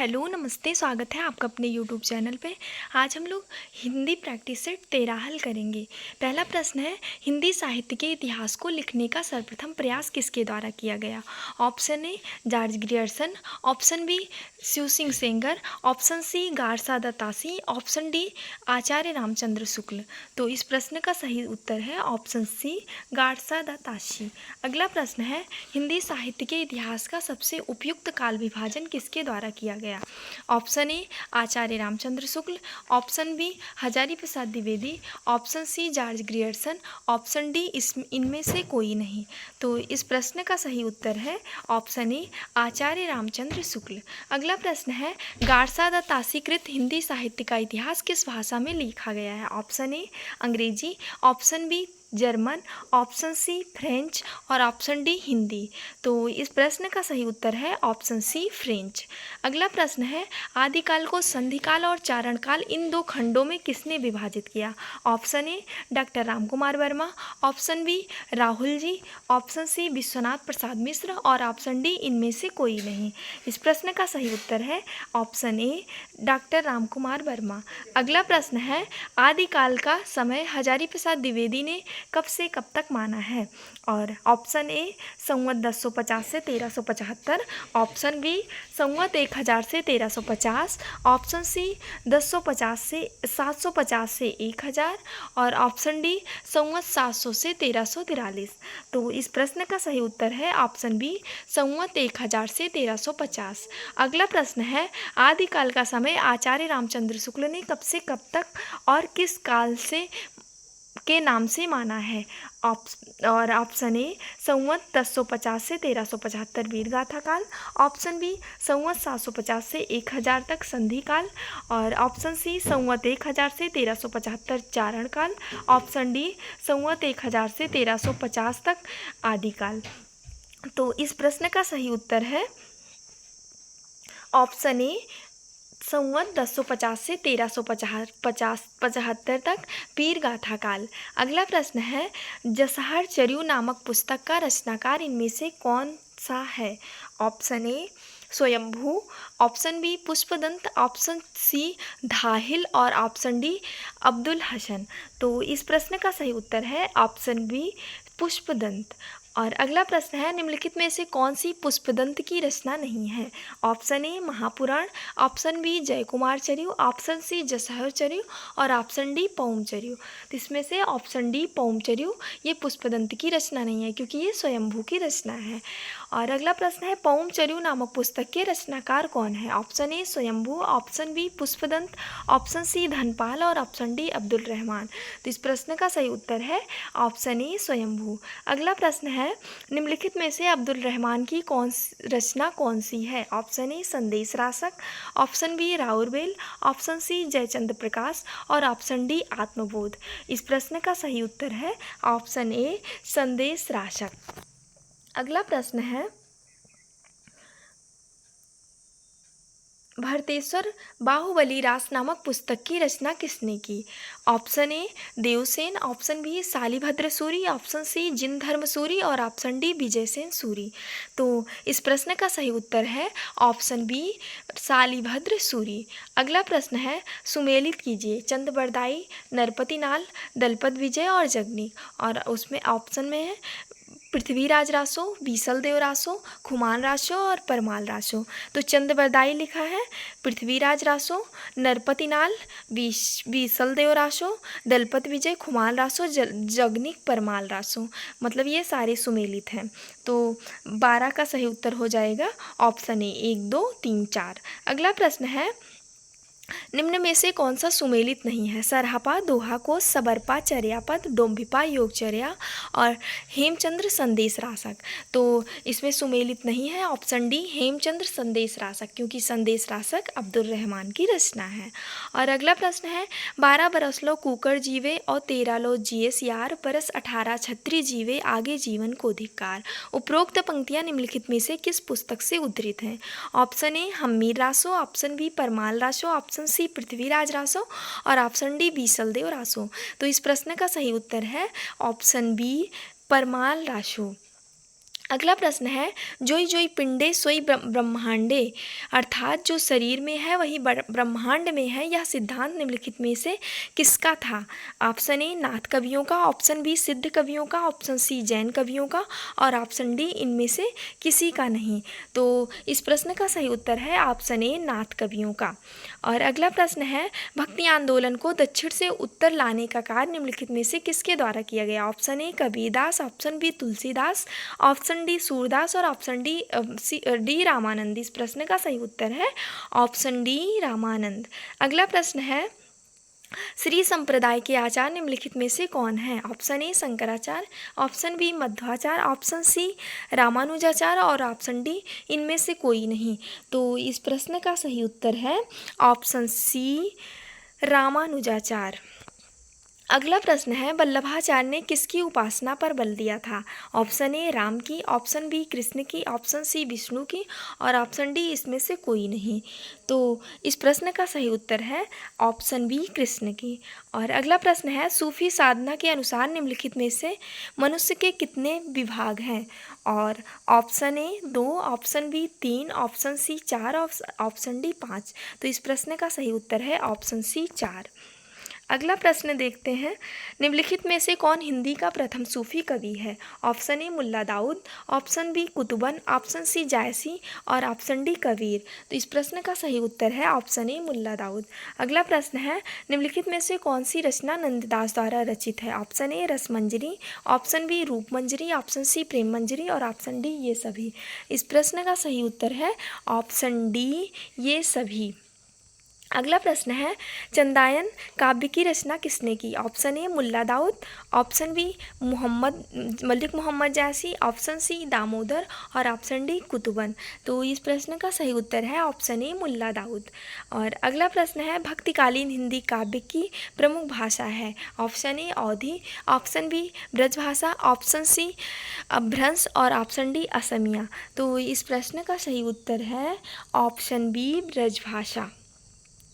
Hello नमस्ते, स्वागत है आपका अपने यूट्यूब चैनल पे। आज हम लोग हिंदी प्रैक्टिस सेट 13 हल करेंगे। पहला प्रश्न है, हिंदी साहित्य के इतिहास को लिखने का सर्वप्रथम प्रयास किसके द्वारा किया गया? Option A George Grierson, option B Shiv Singh Sengar, option C गारसा दत्तासी, ऑप्शन डी आचार्य रामचंद्र शुक्ल। तो इस प्रश्न का सही उत्तर है ऑप्शन सी गारसा दत्तासी। अगला प्रश्न है, हिंदी साहित्य के इतिहास का सबसे उपयुक्त काल विभाजन किसके द्वारा किया गया? Option A Acharya Ramchandra Shukla, option B Hazari Prasad Dwivedi, option C George Grierson, option D इनमें से कोई नहीं। तो इस प्रश्न का सही उत्तर है ऑप्शन ए आचार्य रामचंद्र शुक्ल। अगला प्रश्न है, गारसा दत्तासी कृत हिंदी साहित्य का इतिहास किस भाषा में लिखा गया है? Option A Angrezi, option B German, option C French और ऑप्शन डी हिंदी। तो इस प्रश्न का सही उत्तर है ऑप्शन सी फ्रेंच। अगला प्रश्न है, आदिकाल को संधिकाल और चारणकाल इन दो खंडों में किसने विभाजित किया? Option A doctor Ramkumar Verma, option B Rahul ji, option C Vishwanath Prasad Mishra और ऑप्शन डी इनमें से कोई नहीं। इस प्रश्न का सही उत्तर है option A doctor Ramkumar Verma. अगला प्रश्न है, आदिकाल का समय हजारी प्रसाद द्विवेदी ने कब से कब तक माना है? और ऑप्शन ए संवत 1050 से 1375, ऑप्शन बी संवत 1000 से 1350, ऑप्शन सी 1050 से 750 से 1000 और ऑप्शन डी संवत 700 से 1343। तो इस प्रश्न का सही उत्तर है ऑप्शन बी संवत 1000 से 1350। अगला प्रश्न है, आदिकाल का समय आचार्य रामचंद्र शुक्ल ने कब से कब तक और किस काल से के नाम से माना है? और ऑप्शन ए संवत 1050 से 1375 वीरगाथा काल, ऑप्शन बी संवत 750 से 1000 तक संधि काल और ऑप्शन सी संवत 1000 से 1375 चारण काल, ऑप्शन डी संवत 1000 से 1350 तक आदिकाल। तो इस प्रश्न का सही उत्तर है ऑप्शन ए संवत 1050 से 1375 तक वीरगाथा काल। अगला प्रश्न है, जसहर चर्यू नामक पुस्तक का रचनाकार इनमें से कौन सा है? Option A Swayambhu, option B Pushpadant, option C Dhahil और ऑप्शन डी अब्दुल हसन। तो इस प्रश्न का सही उत्तर है ऑप्शन बी पुष्पदंत। और अगला प्रश्न है, निम्नलिखित में से कौन सी पुष्पदंत की रचना नहीं है? Option A Mahapuran, option B Jaykumar Chariu, option C Jashar Chariu और ऑप्शन डी पौम चर्यू। तो इसमें से ऑप्शन डी पौम चर्यू ये पुष्पदंत की रचना नहीं है क्योंकि ये स्वयंभू की रचना है। और अगला प्रश्न है, पौम चर्यू नामक पुस्तक के रचनाकार कौन है? Option A Swayambhu, option B Pushpadant, option C Dhanpal और ऑप्शन डी अब्दुल रहमान। तो इस प्रश्न का सही उत्तर है ऑप्शन ए स्वयंभू। अगला प्रश्न है, निम्नलिखित में से अब्दुल रहमान की रचना कौन सी है? Option A Sandesh Rasak, option B Raurbel, option C Jaichandra Prakash और ऑप्शन डी आत्मबोध। इस प्रश्न का सही उत्तर है ऑप्शन ए संदेश रासक। अगला प्रश्न है, भरतेश्वर बाहुबली रास नामक पुस्तक की रचना किसने की? Option A Devsen, option B Shalibhadra Suri, option C Jindharm Suri और ऑप्शन डी विजयसेन सूरी। तो इस प्रश्न का सही उत्तर है ऑप्शन बी शालिभद्र सूरी। अगला प्रश्न है, सुमेलित कीजिए चंद बरदाई, नरपति नाल, दलपत विजय और जगनी। और उसमें ऑप्शन में है पृथ्वीराज रासो, बीसल देव रासो, खुमान रासो और परमाल रासो। तो चंद बरदाई लिखा है पृथ्वीराज रासो, नरपति नाल, बीसल देव रासो, दलपत विजय, खुमान रासो, जगनिक परमाल रासो। मतलब ये सारे सुमेलित हैं। तो 12 का सही उत्तर हो जाएगा ऑप्शन ए 1 2 3 4। अगला प्रश्न है, निम्न में से कौन सा सुमेलित नहीं है? सरहपा, दोहा कोश, सबरपा, चर्यापद, डोम्भिपा, योगचर्या और हेमचंद्र संदेश रासक। तो इसमें सुमेलित नहीं है ऑप्शन डी हेमचंद्र संदेश रासक क्योंकि संदेश रासक अब्दुल रहमान की रचना है। और अगला प्रश्न है, 12 बरस लो कुकर जीवे और 13 लो जिए सियार, बरस 18 छत्री जीवे आगे जीवन को धिक्कार। उपरोक्त पंक्तियां निम्नलिखित में से किस पुस्तक से उद्धृत हैं? Option A Hammir Raso, option B Parmal Raso, option C Prithviraj Raso और ऑप्शन डी बीसल देव रासो। तो इस प्रश्न का सही उत्तर है ऑप्शन बी परमाल रासो। अगला प्रश्न है, जोई जोई पिंडे सोई ब्रह्मांडे, अर्थात जो शरीर में है वही ब्रह्मांड में है, यह सिद्धांत निम्नलिखित में से किसका था? ऑप्शन ए नाथ कवियों का, ऑप्शन बी सिद्ध कवियों का, ऑप्शन सी जैन कवियों का और ऑप्शन डी इनमें से किसी का नहीं। तो इस प्रश्न का सही उत्तर है ऑप्शन ए नाथ कवियों का। और अगला प्रश्न है, भक्ति आंदोलन को दक्षिण से उत्तर लाने का कार्य निम्नलिखित में से किसके द्वारा किया गया? Option A Kabirdas, option B Tulsidas, option D Surdas और ऑप्शन डी रामानंद। इस प्रश्न का सही उत्तर है ऑप्शन डी रामानंद। अगला प्रश्न है, श्री संप्रदाय के आचार्य निम्नलिखित में से कौन है? Option A Shankaracharya, option B Madhvacharya, option C Ramanujacharya और ऑप्शन डी इनमें से कोई नहीं। तो इस प्रश्न का सही उत्तर है ऑप्शन सी रामानुजाचार्य। अगला प्रश्न है, वल्लभाचार्य ने किसकी उपासना पर बल दिया था? ऑप्शन ए राम की, ऑप्शन बी कृष्ण की, ऑप्शन सी विष्णु की और ऑप्शन डी इसमें से कोई नहीं। तो इस प्रश्न का सही उत्तर है ऑप्शन बी कृष्ण की। और अगला प्रश्न है, सूफी साधना के अनुसार निम्नलिखित में से मनुष्य के कितने विभाग हैं? और option A 2, option B 3, option C 4, option D 5। तो इस प्रश्न का सही उत्तर है ऑप्शन सी 4। अगला प्रश्न देखते हैं, निम्नलिखित में से कौन हिंदी का प्रथम सूफी कवि है? Option A Mulla Daud, option B Kutuban, option C Jayasi और ऑप्शन डी कबीर। तो इस प्रश्न का सही उत्तर है ऑप्शन ए मुल्ला दाऊद। अगला प्रश्न है, निम्नलिखित में से कौन सी रचना नंददास द्वारा रचित है? Option A Rasmanjari, option B Roopmanjari, option C Prem Manjari और ऑप्शन डी ये सभी। इस प्रश्न का सही उत्तर है ऑप्शन डी ये सभी। अगला प्रश्न है, चंदायन काव्य की रचना किसने की? Option A Mulla Daud, option B Malik Mohammad Jayasi, option C Damodar और ऑप्शन डी कुतुबन। तो इस प्रश्न का सही उत्तर है ऑप्शन ए मुल्ला दाऊद। और अगला प्रश्न है, भक्तिकालीन हिंदी काव्य की प्रमुख भाषा है? Option A Awadhi, option B Brajbhasha, option C Abhransh और ऑप्शन डी असमिया। तो इस प्रश्न का सही उत्तर है ऑप्शन बी ब्रजभाषा।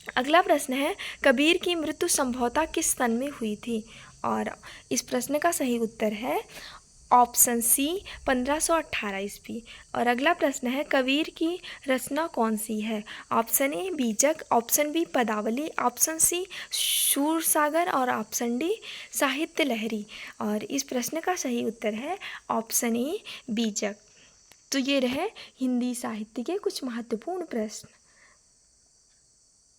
अगला प्रश्न है, कबीर की मृत्यु संभवतः किस सन में हुई थी? और इस प्रश्न का सही उत्तर है ऑप्शन सी 1518 ईस्वी। और अगला प्रश्न है, कबीर की रचना कौन सी है? ऑप्शन ए बीजक, ऑप्शन बी पदावली, ऑप्शन सी शूरसागर और ऑप्शन डी साहित्य लहरी। और इस प्रश्न का सही उत्तर है ऑप्शन ए बीजक। तो ये रहे हिंदी साहित्य के कुछ महत्वपूर्ण प्रश्न।